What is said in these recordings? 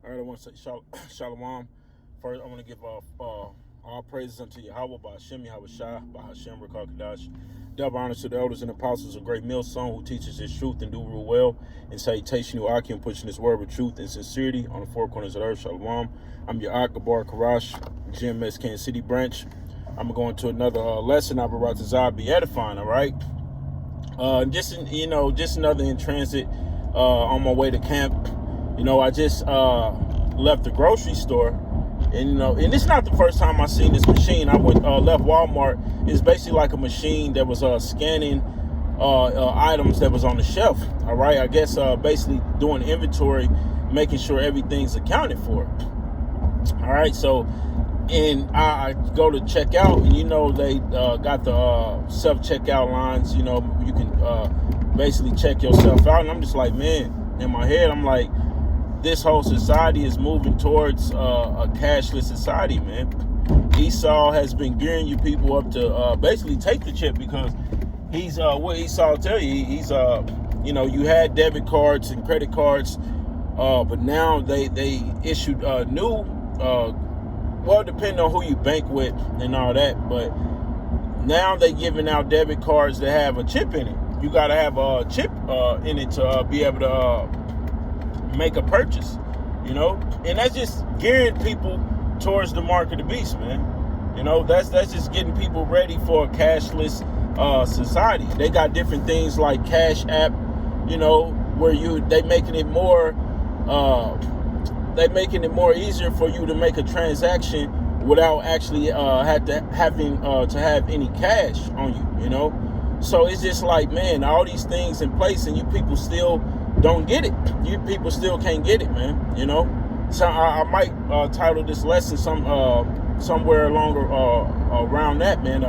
All right, I want to say shalom. First, I want to give all praises unto Yahweh by Hashem Yahweh Shai, by Hashem Rakakadash. Double honors to the elders and apostles of Great Millstone who teaches his truth and do rule well. And salutation to Aki and pushing his word with truth and sincerity on the four corners of the earth. Shalom. I'm your Gabar Karash, GMS Kansas City branch. I'm going to another lesson. I'll be edifying, all right? Just another in transit on my way to camp. I just left the grocery store, and it's not the first time I seen this machine. I left Walmart. It's basically like a machine that was scanning items that was on the shelf. All right, I guess basically doing inventory, making sure everything's accounted for. All right, so and I go to check out, and they got the self checkout lines. You can basically check yourself out, and I'm just like, man, in my head, I'm like, this whole society is moving towards a cashless society, man. Esau has been gearing you people up to basically take the chip, because he's what Esau tell you. He's you had debit cards and credit cards, but now they issued new. Well, depending on who you bank with and all that, but now they giving out debit cards that have a chip in it. You got to have a chip in it to be able to make a purchase, and that's just gearing people towards the mark of the beast, man. That's just getting people ready for a cashless society. They got different things like Cash App, where they making it more easier for you to make a transaction without actually having to have any cash on you, So it's just like, man, all these things in place, and you people still don't get it. You people still can't get it, man. So I might title this lesson somewhere along around that, man.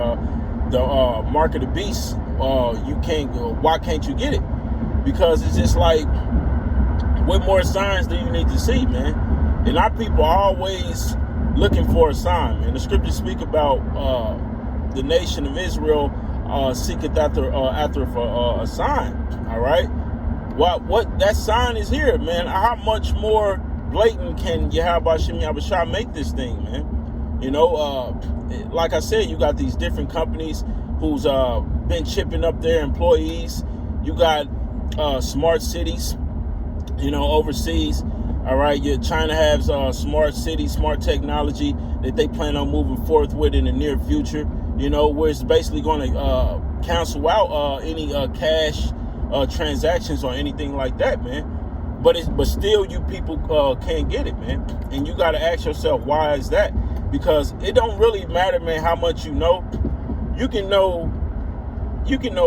The mark of the beast. Why can't you get it? Because it's just like, what more signs do you need to see, man? And our people are always looking for a sign, man. The scriptures speak about the nation of Israel seeketh after a sign. All right. What that sign is here, man. How much more blatant can Yahweh Shem Yahweh Shai make this thing, man? Like I said, you got these different companies who's been chipping up their employees. You got smart cities, overseas. All right, China has smart cities, smart technology that they plan on moving forth with in the near future. Where it's basically going to cancel out any cash transactions or anything like that, man. But still, you people can't get it, man. And you got to ask yourself, why is that? Because it don't really matter, man, how much you know. You can know,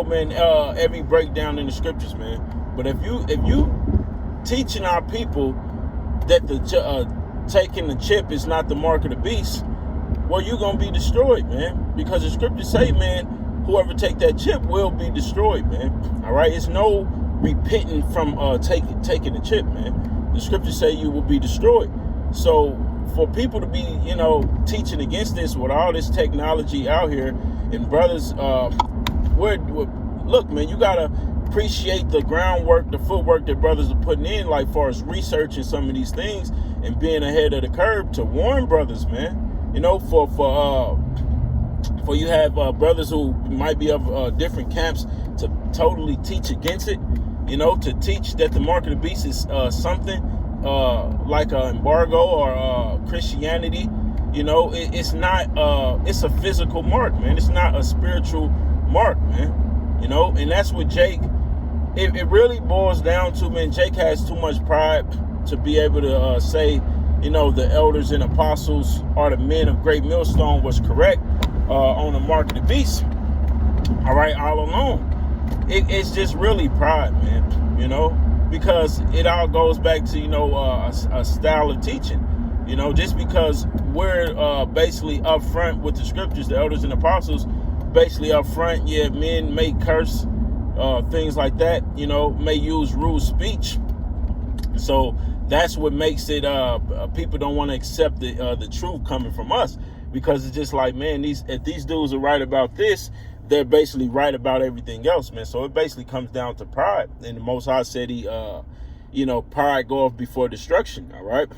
man, every breakdown in the scriptures, man. But if you teaching our people that taking the chip is not the mark of the beast, well, you're gonna be destroyed, man. Because the scriptures say, man, whoever take that chip will be destroyed, man. All right, it's no repenting from taking the chip, man. The scriptures say you will be destroyed. So for people to be, teaching against this with all this technology out here, and brothers, look, man, you gotta appreciate the groundwork, the footwork that brothers are putting in, like far as researching some of these things and being ahead of the curve to warn brothers, man. For you have brothers who might be of different camps to totally teach against it, to teach that the mark of the beast is something like an embargo or Christianity. It's not, it's a physical mark, man. It's not a spiritual mark, man. And that's what Jake, it really boils down to, man. Jake has too much pride to be able to say, the elders and apostles are the men of Great Millstone was correct on the mark of the beast. All right, all along. It's just really pride, man, because it all goes back to, a style of teaching. Just because we're basically upfront with the scriptures, the elders and apostles, basically upfront, yeah, men may curse, things like that, may use rude speech. So that's what makes it, people don't want to accept the truth coming from us, because it's just like, man, if these dudes are right about this, they're basically right about everything else, man. So it basically comes down to pride. And the Most High said pride goeth before destruction. All right.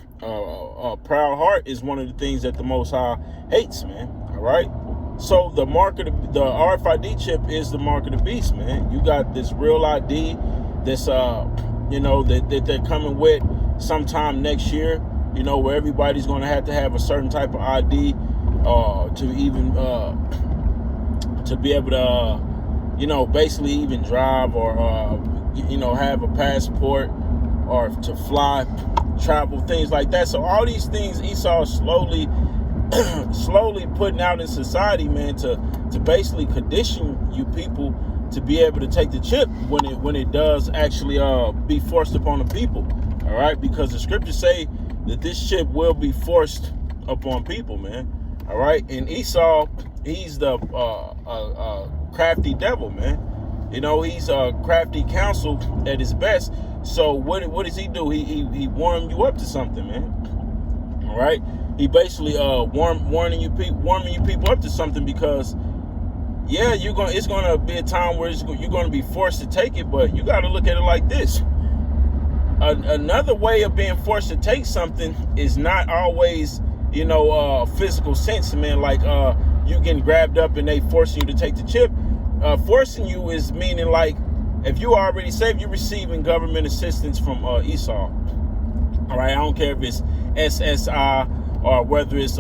Proud heart is one of the things that the Most High hates, man. All right. So the mark of the RFID chip is the mark of the beast, man. You got this real ID that's that they're coming with sometime next year, where everybody's going to have a certain type of ID to even to be able to basically even drive or have a passport or to fly, travel, things like that. So all these things Esau is slowly putting out in society, man, to basically condition you people to be able to take the chip when it does actually be forced upon the people. All right, because the scriptures say that this chip will be forced upon people, man. All right, and Esau, he's the crafty devil, man. He's a crafty counsel at his best. So what does he do? He warm you up to something, man. All right, he basically warming you people up to something, because it's gonna be a time where you're gonna be forced to take it, but you got to look at it like this. Another way of being forced to take something is not always physical sense, man. Like you getting grabbed up and they forcing you to take the chip. Forcing you is meaning like if you already saved, you're receiving government assistance from Esau. All right, I don't care if it's SSI or whether it's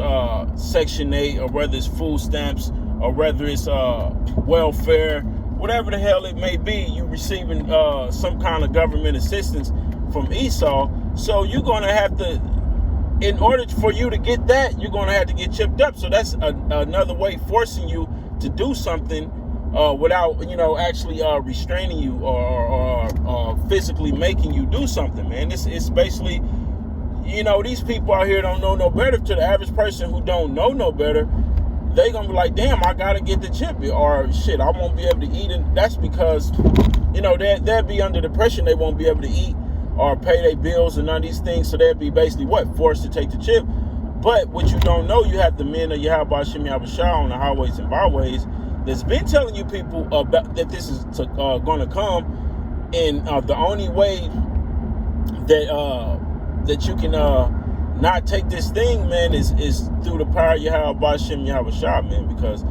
Section 8 or whether it's food stamps or whether it's welfare, whatever the hell it may be, you're receiving some kind of government assistance from Esau. So you're going to have to, in order for you to get that, you're going to have to get chipped up. So that's another way forcing you to do something without, actually restraining you or physically making you do something, man. It's basically, these people out here don't know no better. To the average person who don't know no better, they gonna be like, damn, I gotta get the chip, or shit, I won't be able to eat it. That's because, they'll be under depression. They won't be able to eat or pay their bills and none of these things. So they'll be basically forced to take the chip. But what you don't know, you have the men of Yahweh Shem Yahushua on the highways and byways that's been telling you people about that this is going to come, and the only way that you can not take this thing, man, is through the power of Yahweh Shem Yahushua, man, because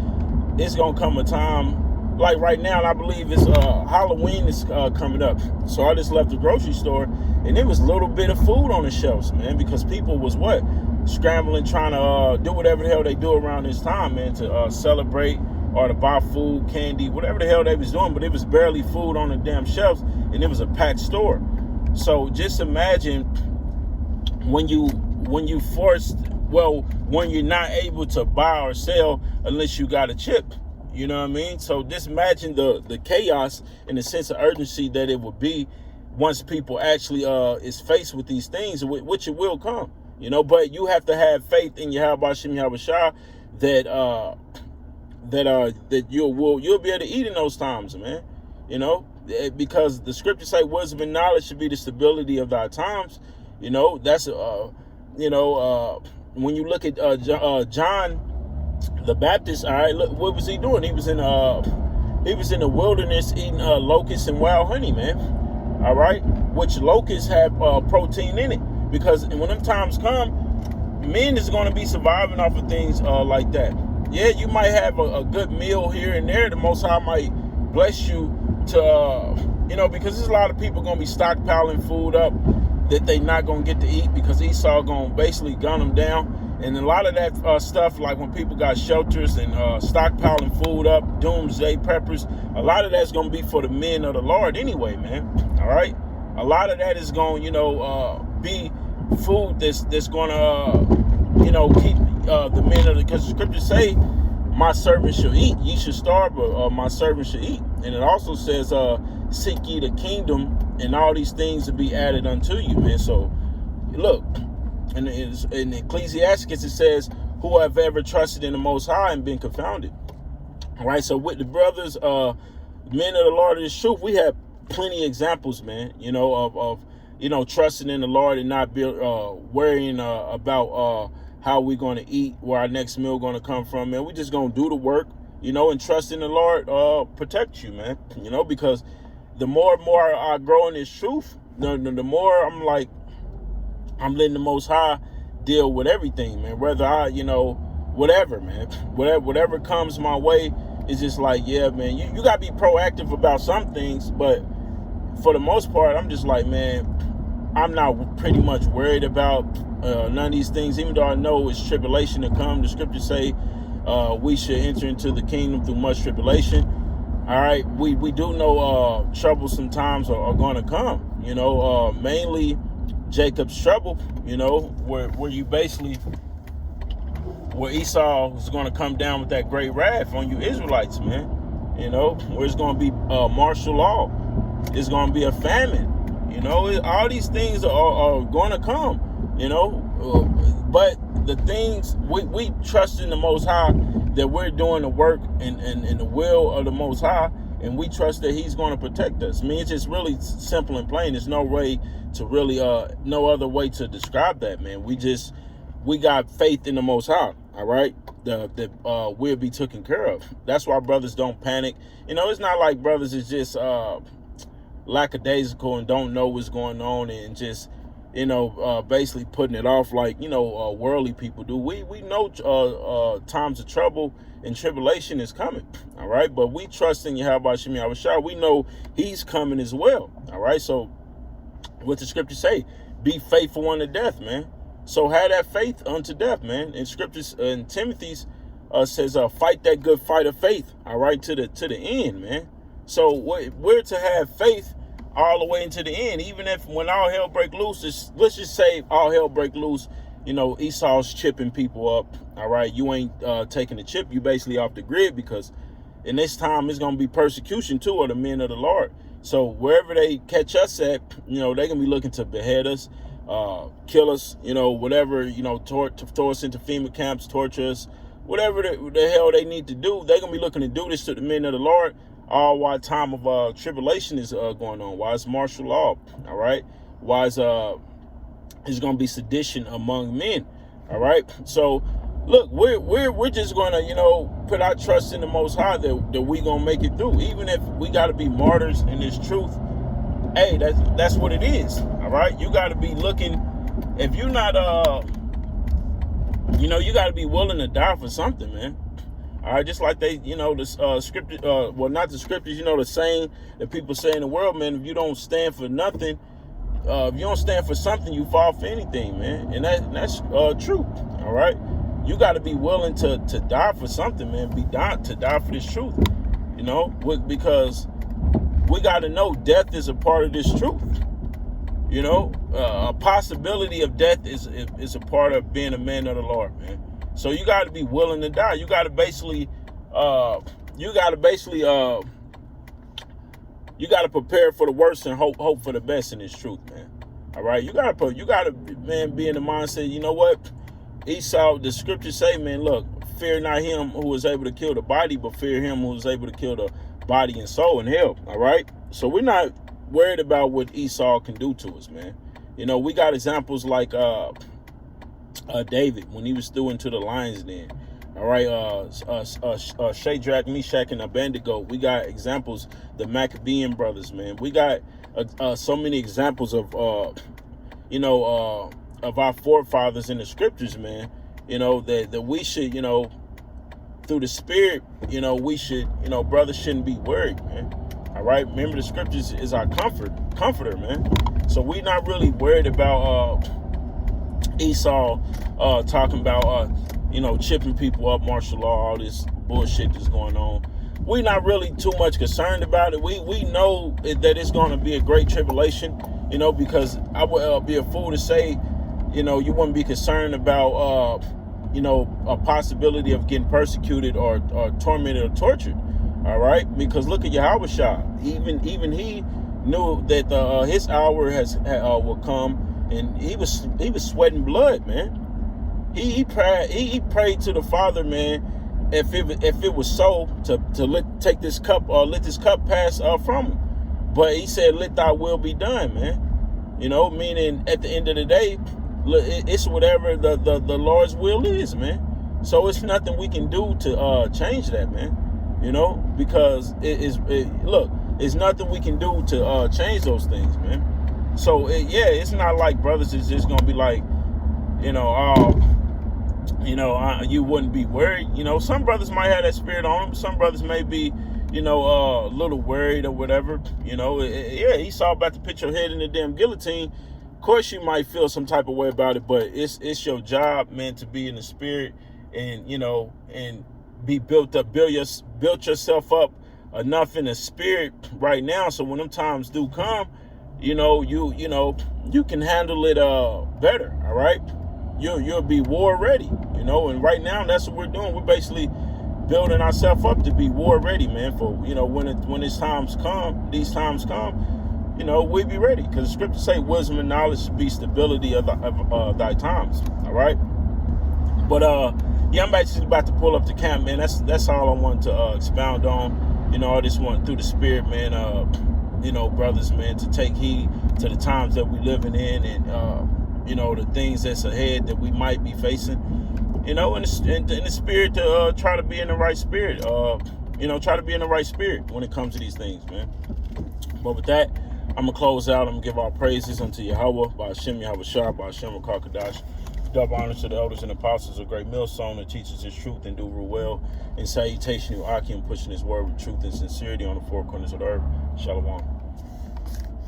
it's gonna come a time like right now, and I believe it's Halloween is coming up. So I just left the grocery store, and there was a little bit of food on the shelves, man, because people was scrambling, trying to do whatever the hell they do around this time, man, to celebrate or to buy food, candy, whatever the hell they was doing. But it was barely food on the damn shelves, and it was a packed store. So just imagine when you're not able to buy or sell unless you got a chip. You know what I mean? So just imagine the chaos and the sense of urgency that it would be once people actually is faced with these things, which it will come. But you have to have faith in Yahweh Shem Yahushua that you'll be able to eat in those times, man. Because the scriptures say wisdom and knowledge should be the stability of thy times. That's when you look at John the Baptist, all right, look, what was he doing? He was in the wilderness eating locusts and wild honey, man. All right, which locusts have protein in it, because when them times come, men is going to be surviving off of things like that. Yeah, you might have a good meal here and there. The Most High might bless you to, because there's a lot of people going to be stockpiling food up that they not going to get to eat, because Esau going to basically gun them down. And a lot of that stuff, like when people got shelters and stockpiling food up, doomsday preppers, a lot of that's going to be for the men of the Lord anyway, man. All right? A lot of that is going, be food that's going to, keep the men of the, because the scriptures say, my servant shall eat. Ye should starve, but my servant shall eat. And it also says, seek ye the kingdom, and all these things will be added unto you, man. So, look, in Ecclesiastes, it says, who have ever trusted in the Most High and been confounded. All right, so with the brothers, men of the Lord of this truth, we have plenty of examples, man, of trusting in the Lord and not worrying about how we're going to eat, where our next meal going to come from, man. We just going to do the work, and trust in the Lord protect you, man, because the more and more I grow in this truth, the more I'm like, I'm letting the Most High deal with everything, man. Whether I, whatever, man, whatever comes my way, is just like, yeah, man. You gotta be proactive about some things, but for the most part, I'm just like, man, I'm not pretty much worried about none of these things, even though I know it's tribulation to come. The scriptures say we should enter into the kingdom through much tribulation. All right, we do know troublesome times are going to come. Mainly Jacob's trouble. Where you basically, where Esau is going to come down with that great wrath on you Israelites, man. Where it's going to be martial law. It's going to be a famine. All these things are going to come. But the things we trust in the Most High, that we're doing the work and the will of the Most High, and we trust that He's going to protect us. I mean, it's just really simple and plain. There's no way to really no other way to describe that, man. We got faith in the Most High. All right, that we'll be taken care of. That's why brothers don't panic. It's not like brothers is just lackadaisical and don't know what's going on and just basically putting it off like worldly people do. We know times of trouble and tribulation is coming. All right, but we trust in Yahweh Shem Yahushua. We know He's coming as well. All right, so what the scriptures say, be faithful unto death, man. So have that faith unto death, man. In scriptures, in Timothy's says, fight that good fight of faith. All right, to the end, man. So we're to have faith all the way into the end, even if when all hell break loose, let's just say all hell break loose, Esau's chipping people up. All right, you ain't taking the chip. You basically off the grid, because in this time it's gonna be persecution too of the men of the Lord. So wherever they catch us at, they're gonna be looking to behead us, kill us, whatever, throw us into FEMA camps, torture us, whatever the hell they need to do. They're gonna be looking to do this to the men of the Lord, all while time of tribulation is going on. Why is martial law? All right. Why is it's gonna be sedition among men? All right. So look, we're just gonna put our trust in the Most High that we gonna make it through, even if we got to be martyrs in this truth. Hey, that's what it is. All right. You got to be looking. If you're not you got to be willing to die for something, man. All right, just like they, the scripture, well, not the scriptures, the saying that people say in the world, man, if you don't stand for nothing, if you don't stand for something, you fall for anything, man. And that's true. All right, you got to be willing to die for something, man. To die for this truth, because we got to know death is a part of this truth. A possibility of death is a part of being a man of the Lord, man. So you got to be willing to die. You got to basically, you got to prepare for the worst and hope for the best in this truth, man. All right, you got to, man, be in the mindset. You know what? Esau, the scriptures say, man, look, fear not him who is able to kill the body, but fear him who is able to kill the body and soul in hell. All right. So we're not worried about what Esau can do to us, man. We got examples like David when he was thrown into the lion's den. All right, Shadrach, Meshach, and Abednego. We got examples, the Maccabean brothers, man. We got so many examples of of our forefathers in the scriptures, man. That we should, through the Spirit, we should, brothers shouldn't be worried, man. All right, remember the scriptures is our comforter, man. So we're not really worried about Esau talking about chipping people up, martial law, all this bullshit that's going on. We're not really too much concerned about it. We know that it's going to be a great tribulation, because I would be a fool to say, you wouldn't be concerned about a possibility of getting persecuted or tormented or tortured. All right, because look at Yahushua. Even he knew that his hour will come, and he was sweating blood, man. He prayed to the Father, man, if it was so to take this cup let this cup pass from him. But he said, "Let Thy will be done," man. Meaning at the end of the day, it's whatever the Lord's will is, man. So it's nothing we can do to change that, man. Because it's nothing we can do to change those things, man. So it's not like brothers is just gonna be like, you you wouldn't be worried. Some brothers might have that spirit on them. Some brothers may be, a little worried or whatever. Esau about to put your head in the damn guillotine. Of course, you might feel some type of way about it, but it's your job, man, to be in the spirit and and be built up, build yourself up enough in the spirit right now, so when them times do come, you can handle it better. All right, you'll be war ready. And right now that's what we're doing. We're basically building ourselves up to be war ready, man. For when these times come, we'll be ready, because the scriptures say wisdom and knowledge be stability of thy times. All right, but I'm actually about to pull up the camp, man. That's all I want to expound on. I just want through the spirit, man. Brothers, man, to take heed to the times that we're living in, and the things that's ahead that we might be facing. In the spirit to try to be in the right spirit. Try to be in the right spirit when it comes to these things, man. But with that, I'm gonna close out. I'm gonna give all praises unto Yahweh, by Hashem Yahweh Shah, by Hashem Rakakadash. Double honors to the elders and apostles of Great Millstone that teaches his truth and do rule well. In salutation, Akim, pushing his word with truth and sincerity on the four corners of the earth. Shalom.